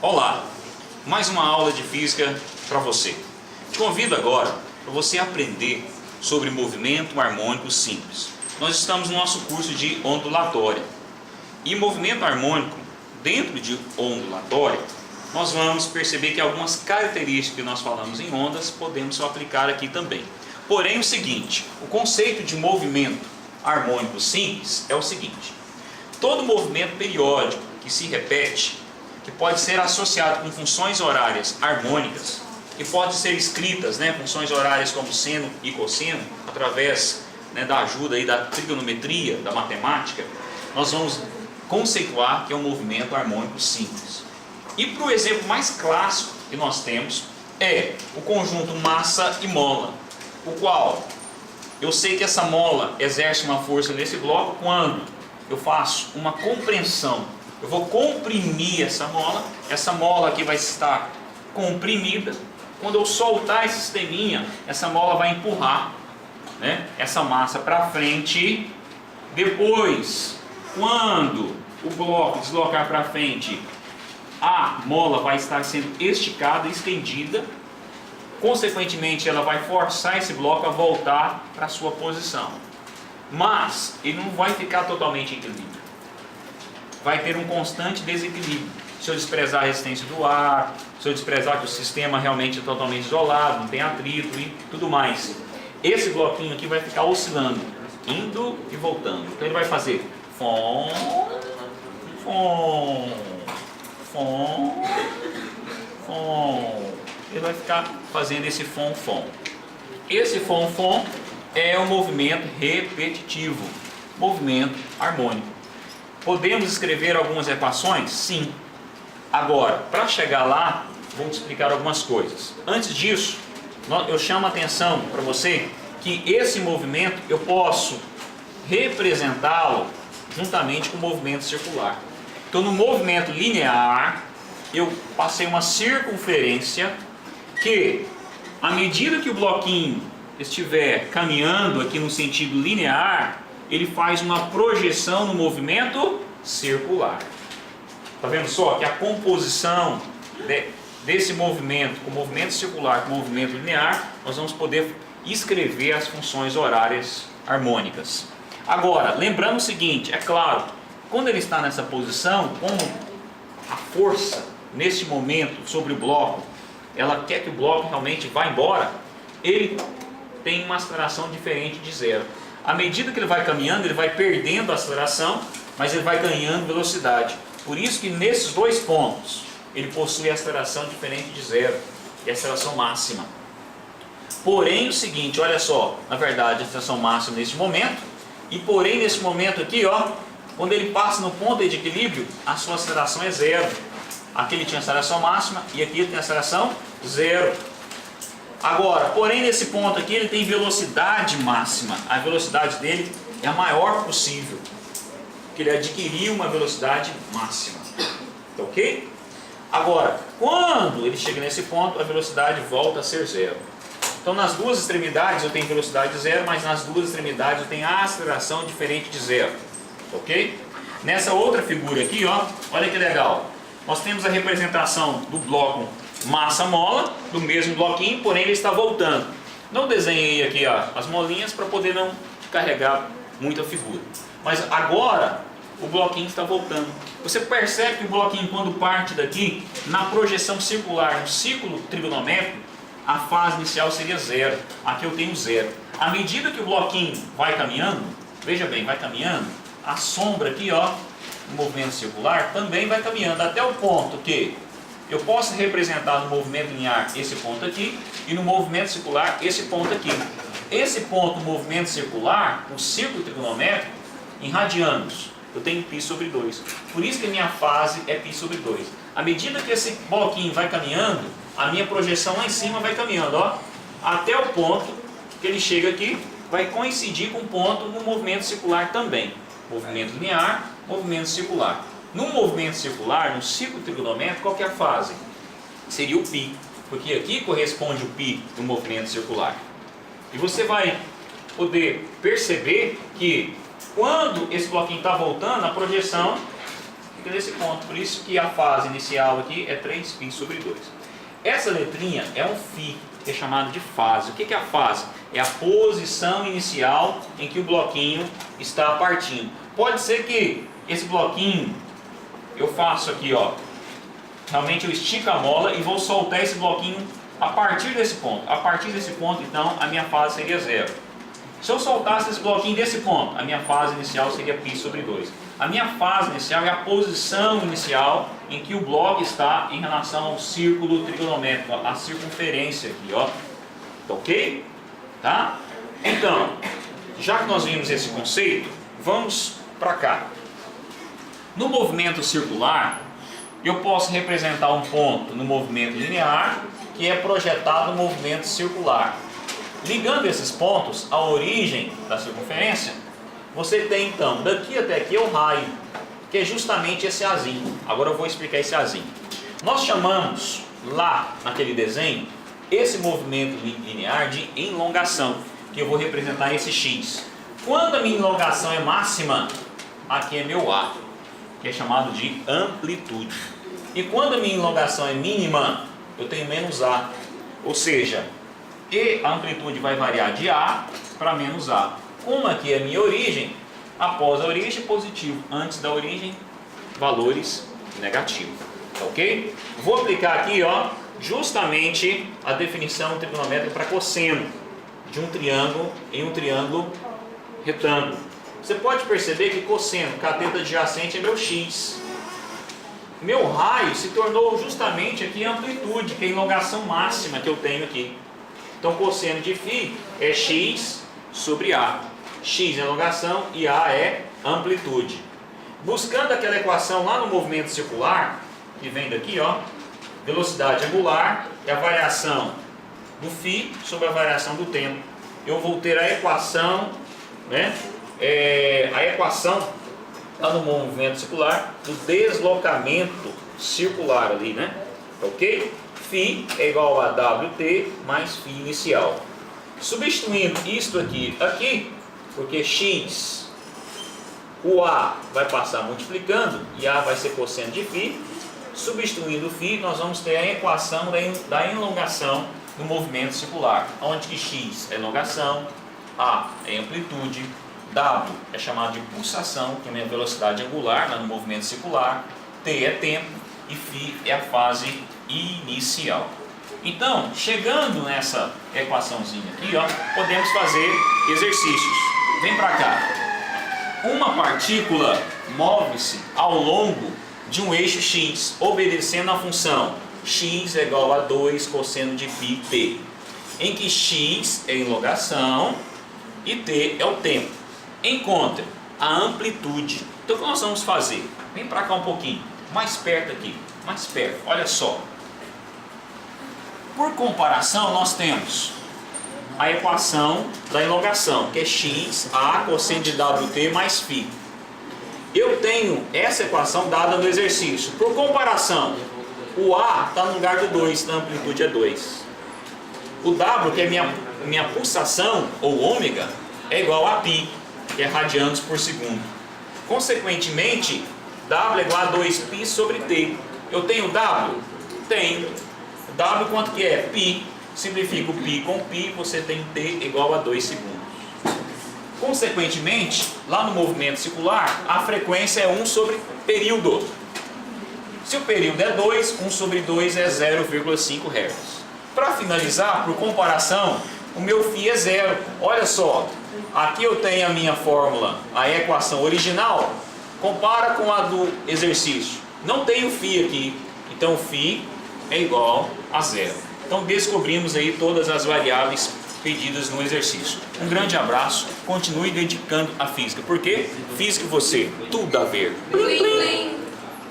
Olá, mais uma aula de física para você. Te convido agora para você aprender sobre movimento harmônico simples. Nós estamos no nosso curso de ondulatória. E movimento harmônico, dentro de ondulatória, nós vamos perceber que algumas características que nós falamos em ondas podemos aplicar aqui também. Porém, o seguinte, o conceito de movimento harmônico simples é o seguinte: todo movimento periódico que se repete, que pode ser associado com funções horárias harmônicas, que pode ser escritas, funções horárias como seno e cosseno, através da ajuda aí da trigonometria, da matemática, nós vamos conceituar que é um movimento harmônico simples. E para o exemplo mais clássico que nós temos é o conjunto massa e mola, o qual eu sei que essa mola exerce uma força nesse bloco quando eu faço uma compressão. Eu vou comprimir essa mola aqui vai estar comprimida. Quando eu soltar esse sisteminha, essa mola vai empurrar essa massa para frente. Depois, quando o bloco deslocar para frente, a mola vai estar sendo esticada, estendida. Consequentemente, ela vai forçar esse bloco a voltar para a sua posição. Mas ele não vai ficar totalmente em equilíbrio. Vai ter um constante desequilíbrio. Se eu desprezar a resistência do ar, se eu desprezar que o sistema realmente é totalmente isolado, não tem atrito e tudo mais, esse bloquinho aqui vai ficar oscilando, indo e voltando. Então ele vai fazer fom, fom, fom, fom. Ele vai ficar fazendo esse fom, fom. Esse fom, fom é um movimento repetitivo, movimento harmônico. Podemos escrever algumas equações? Sim. Agora, para chegar lá, vou te explicar algumas coisas. Antes disso, eu chamo a atenção para você que esse movimento eu posso representá-lo juntamente com o movimento circular. Então, no movimento linear, eu passei uma circunferência que, à medida que o bloquinho estiver caminhando aqui no sentido linear, ele faz uma projeção no movimento circular. Está vendo só que a composição desse movimento, com o movimento circular, com o movimento linear, nós vamos poder escrever as funções horárias harmônicas. Agora, lembrando o seguinte, é claro, quando ele está nessa posição, como a força nesse momento sobre o bloco, ela quer que o bloco realmente vá embora, ele tem uma aceleração diferente de zero. À medida que ele vai caminhando, ele vai perdendo a aceleração, mas ele vai ganhando velocidade. Por isso que nesses dois pontos, ele possui aceleração diferente de zero, que é a aceleração máxima. Porém, o seguinte, olha só, na verdade, a aceleração máxima nesse momento, e porém nesse momento aqui, quando ele passa no ponto de equilíbrio, a sua aceleração é zero. Aqui ele tinha aceleração máxima e aqui ele tem aceleração zero. Agora, porém nesse ponto aqui ele tem velocidade máxima. A velocidade dele é a maior possível, porque ele adquiriu uma velocidade máxima. Tá ok? Agora, quando ele chega nesse ponto, a velocidade volta a ser zero. Então nas duas extremidades eu tenho velocidade zero, mas nas duas extremidades eu tenho a aceleração diferente de zero. Ok? Nessa outra figura aqui, olha que legal. Nós temos a representação do bloco massa-mola, do mesmo bloquinho, porém ele está voltando. Não desenhei aqui as molinhas para poder não carregar muito a figura. Mas agora o bloquinho está voltando. Você percebe que o bloquinho, quando parte daqui, na projeção circular, no círculo trigonométrico, a fase inicial seria zero. Aqui eu tenho zero. À medida que o bloquinho vai caminhando, veja bem, vai caminhando, a sombra aqui, no movimento circular, também vai caminhando até o ponto que eu posso representar no movimento linear esse ponto aqui e no movimento circular esse ponto aqui. Esse ponto no movimento circular, o círculo trigonométrico, em radianos, eu tenho π sobre 2. Por isso que a minha fase é π sobre 2. À medida que esse bloquinho vai caminhando, a minha projeção lá em cima vai caminhando, até o ponto que ele chega aqui, vai coincidir com o ponto no movimento circular também. Movimento linear, movimento circular. No movimento circular, no ciclo trigonométrico, qual que é a fase? Seria o π, porque aqui corresponde o π do movimento circular. E você vai poder perceber que quando esse bloquinho está voltando, a projeção fica nesse ponto. Por isso que a fase inicial aqui é 3π sobre 2. Essa letrinha é um φ, que é chamado de fase. O que é a fase? É a posição inicial em que o bloquinho está partindo. Pode ser que esse bloquinho, eu faço aqui, ó, realmente eu estico a mola e vou soltar esse bloquinho a partir desse ponto. A partir desse ponto, então, a minha fase seria 0. Se eu soltasse esse bloquinho desse ponto, a minha fase inicial seria π sobre 2. A minha fase inicial é a posição inicial em que o bloco está em relação ao círculo trigonométrico, a circunferência aqui, ó. Ok? Tá? Então, já que nós vimos esse conceito, vamos para cá. No movimento circular, eu posso representar um ponto no movimento linear que é projetado no movimento circular. Ligando esses pontos à origem da circunferência, você tem então, daqui até aqui é o raio, que é justamente esse azinho. Agora eu vou explicar esse azinho. Nós chamamos lá naquele desenho esse movimento linear de elongação, que eu vou representar esse x. Quando a minha elongação é máxima, aqui é meu A, que é chamado de amplitude. E quando a minha elongação é mínima, eu tenho menos A. Ou seja, e a amplitude vai variar de A para menos A. Como aqui é a minha origem, após a origem positivo, antes da origem valores negativos. Ok? Vou aplicar aqui, ó, justamente a definição trigonométrica para cosseno de um triângulo em um triângulo retângulo. Você pode perceber que cosseno, cateto adjacente, é meu x. Meu raio se tornou justamente aqui a amplitude, que é a elongação máxima que eu tenho aqui. Então, cosseno de φ é x sobre A. X é elongação e A é amplitude. Buscando aquela equação lá no movimento circular, que vem daqui, ó, velocidade angular é a variação do φ sobre a variação do tempo. Eu vou ter a equação, né? A equação lá no movimento circular do deslocamento circular ali, né? Ok? Φ é igual a WT mais φ inicial. Substituindo isto aqui, porque x, o A vai passar multiplicando e A vai ser cosseno de φ. Substituindo o φ, nós vamos ter a equação da elongação do movimento circular, onde que x é elongação, A é amplitude, W é chamado de pulsação, que é a minha velocidade angular lá no movimento circular, T é tempo e φ é a fase inicial. Então, chegando nessa equaçãozinha aqui, ó, podemos fazer exercícios. Vem para cá. Uma partícula move-se ao longo de um eixo x, obedecendo a função x é igual a 2 cosseno de πt, em que x é elongação e t é o tempo. Encontre a amplitude. Então, o que nós vamos fazer? Vem para cá um pouquinho, mais perto aqui, mais perto, olha só. Por comparação, nós temos a equação da elongação, que é x, A, cosseno de WT mais φ. Eu tenho essa equação dada no exercício. Por comparação, o A está no lugar do 2, a amplitude é 2. O W, que é minha pulsação, ou ômega, é igual a π, que é radianos por segundo. Consequentemente, W é igual a 2π sobre T. Eu tenho W? Tenho. W quanto que é? Π. Simplifica o π com π, você tem T igual a 2 segundos. Consequentemente, lá no movimento circular, a frequência é 1 sobre período. Se o período é 2, 1 sobre 2 é 0,5 Hz. Para finalizar, por comparação, o meu φ é 0. Olha só, aqui eu tenho a minha fórmula, a equação original, compara com a do exercício. Não tem o φ aqui, então o φ é igual a 0. Então descobrimos aí todas as variáveis pedidas no exercício. Um grande abraço, continue dedicando à física, porque física e você, tudo a ver. Plim, plim.